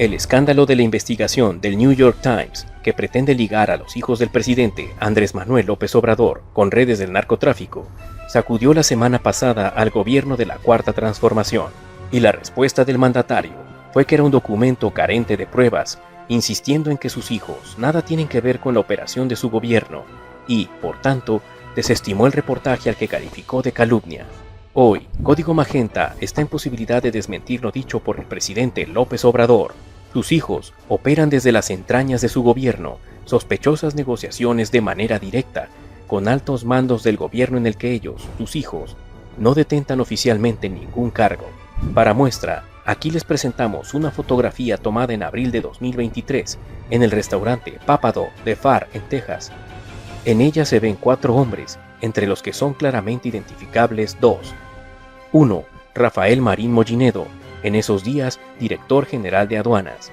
El escándalo de la investigación del New York Times, que pretende ligar a los hijos del presidente Andrés Manuel López Obrador con redes del narcotráfico, sacudió la semana pasada al gobierno de la Cuarta Transformación, y la respuesta del mandatario fue que era un documento carente de pruebas, insistiendo en que sus hijos nada tienen que ver con la operación de su gobierno y, por tanto, desestimó el reportaje al que calificó de calumnia. Hoy, Código Magenta está en posibilidad de desmentir lo dicho por el presidente López Obrador. Sus hijos operan desde las entrañas de su gobierno sospechosas negociaciones de manera directa con altos mandos del gobierno en el que ellos, sus hijos, no detentan oficialmente ningún cargo. Para muestra, aquí les presentamos una fotografía tomada en abril de 2023 en el restaurante Papado de Pharr, en Texas. En ella se ven 4 hombres, entre los que son claramente identificables 2. 1. Rafael Marín Mollinedo, en esos días director general de aduanas.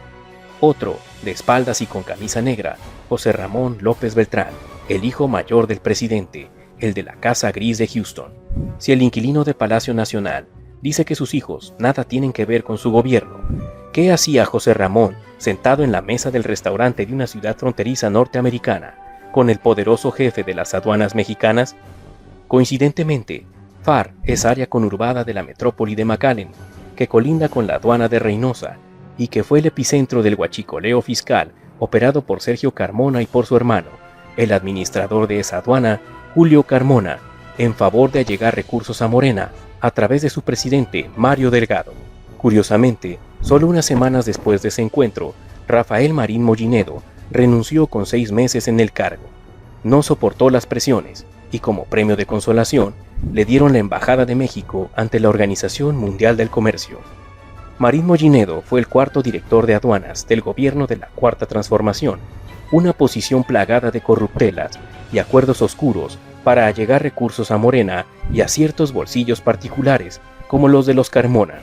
Otro, de espaldas y con camisa negra, José Ramón López Beltrán, el hijo mayor del presidente, el de la Casa Gris de Houston. Si el inquilino de Palacio Nacional dice que sus hijos nada tienen que ver con su gobierno, ¿qué hacía José Ramón sentado en la mesa del restaurante de una ciudad fronteriza norteamericana con el poderoso jefe de las aduanas mexicanas? Coincidentemente, Pharr es área conurbada de la metrópoli de McAllen, que colinda con la aduana de Reynosa y que fue el epicentro del huachicoleo fiscal operado por Sergio Carmona y por su hermano, el administrador de esa aduana, Julio Carmona, en favor de allegar recursos a Morena a través de su presidente, Mario Delgado. Curiosamente, solo unas semanas después de ese encuentro, Rafael Marín Mollinedo renunció con 6 meses en el cargo. No soportó las presiones y, como premio de consolación, le dieron la Embajada de México ante la Organización Mundial del Comercio. Marín Mollinedo fue el 4º director de aduanas del gobierno de la Cuarta Transformación, una posición plagada de corruptelas y acuerdos oscuros para allegar recursos a Morena y a ciertos bolsillos particulares, como los de los Carmona.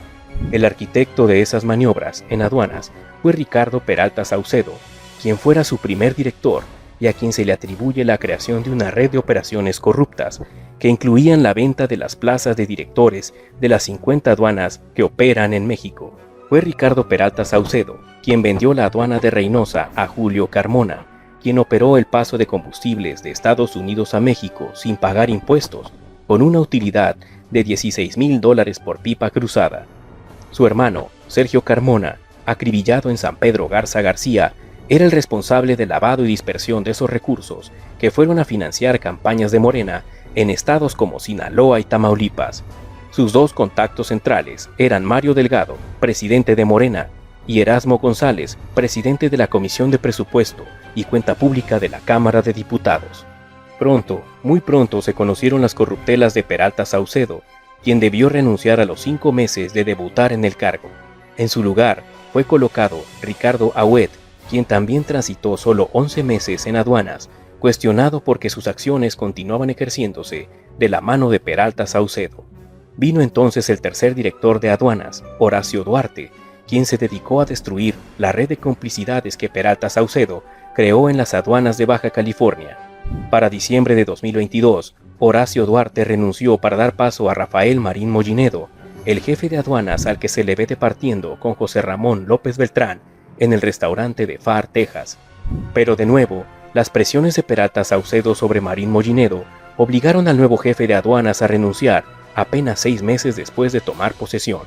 El arquitecto de esas maniobras en aduanas fue Ricardo Peralta Saucedo, quien fuera su primer director y a quien se le atribuye la creación de una red de operaciones corruptas que incluían la venta de las plazas de directores de las 50 aduanas que operan en México. Fue Ricardo Peralta Saucedo quien vendió la aduana de Reynosa a Julio Carmona, quien operó el paso de combustibles de Estados Unidos a México sin pagar impuestos, con una utilidad de $16,000 por pipa cruzada. Su hermano, Sergio Carmona, acribillado en San Pedro Garza García, era el responsable del lavado y dispersión de esos recursos que fueron a financiar campañas de Morena en estados como Sinaloa y Tamaulipas. Sus 2 contactos centrales eran Mario Delgado, presidente de Morena, y Erasmo González, presidente de la Comisión de Presupuesto y Cuenta Pública de la Cámara de Diputados. Pronto, muy pronto se conocieron las corruptelas de Peralta Saucedo, quien debió renunciar a los 5 meses de debutar en el cargo. En su lugar fue colocado Ricardo Auet, quien también transitó solo 11 meses en aduanas, cuestionado porque sus acciones continuaban ejerciéndose de la mano de Peralta Saucedo. Vino entonces el 3er director de aduanas, Horacio Duarte, quien se dedicó a destruir la red de complicidades que Peralta Saucedo creó en las aduanas de Baja California. Para diciembre de 2022, Horacio Duarte renunció para dar paso a Rafael Marín Mollinedo, el jefe de aduanas al que se le ve departiendo con José Ramón López Beltrán en el restaurante de Pharr, Texas. Pero de nuevo, las presiones de Peralta Saucedo sobre Marín Mollinedo obligaron al nuevo jefe de aduanas a renunciar apenas 6 meses después de tomar posesión.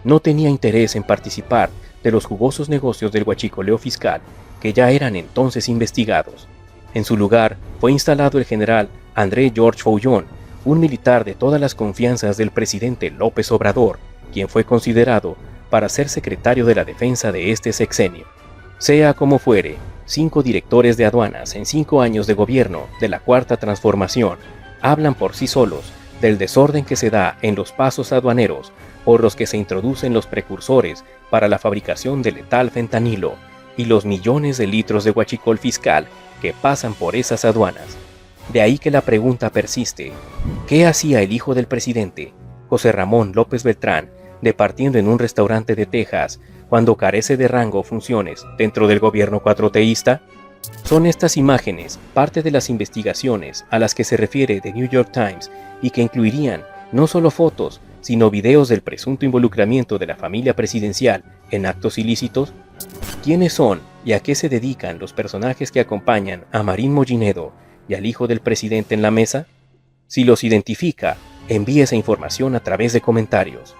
No tenía interés en participar de los jugosos negocios del huachicoleo fiscal que ya eran entonces investigados. En su lugar fue instalado el general André George Faullón, un militar de todas las confianzas del presidente López Obrador, quien fue considerado para ser secretario de la Defensa de este sexenio. Sea como fuere, 5 directores de aduanas en 5 años de gobierno de la Cuarta Transformación hablan por sí solos del desorden que se da en los pasos aduaneros por los que se introducen los precursores para la fabricación de letal fentanilo y los millones de litros de huachicol fiscal que pasan por esas aduanas. De ahí que la pregunta persiste: ¿qué hacía el hijo del presidente, José Ramón López Beltrán, departiendo en un restaurante de Texas cuando carece de rango o funciones dentro del gobierno cuatroteísta? Son estas imágenes parte de las investigaciones a las que se refiere The New York Times y que incluirían no solo fotos, sino videos del presunto involucramiento de la familia presidencial en actos ilícitos. ¿Quiénes son y a qué se dedican los personajes que acompañan a Marín Mollinedo y al hijo del presidente en la mesa? Si los identifica, envíe esa información a través de comentarios.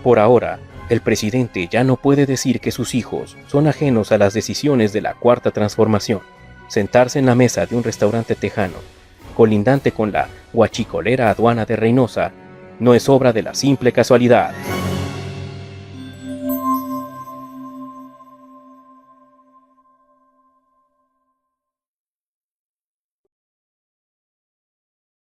Por ahora, el presidente ya no puede decir que sus hijos son ajenos a las decisiones de la Cuarta Transformación. Sentarse en la mesa de un restaurante tejano, colindante con la huachicolera aduana de Reynosa, no es obra de la simple casualidad.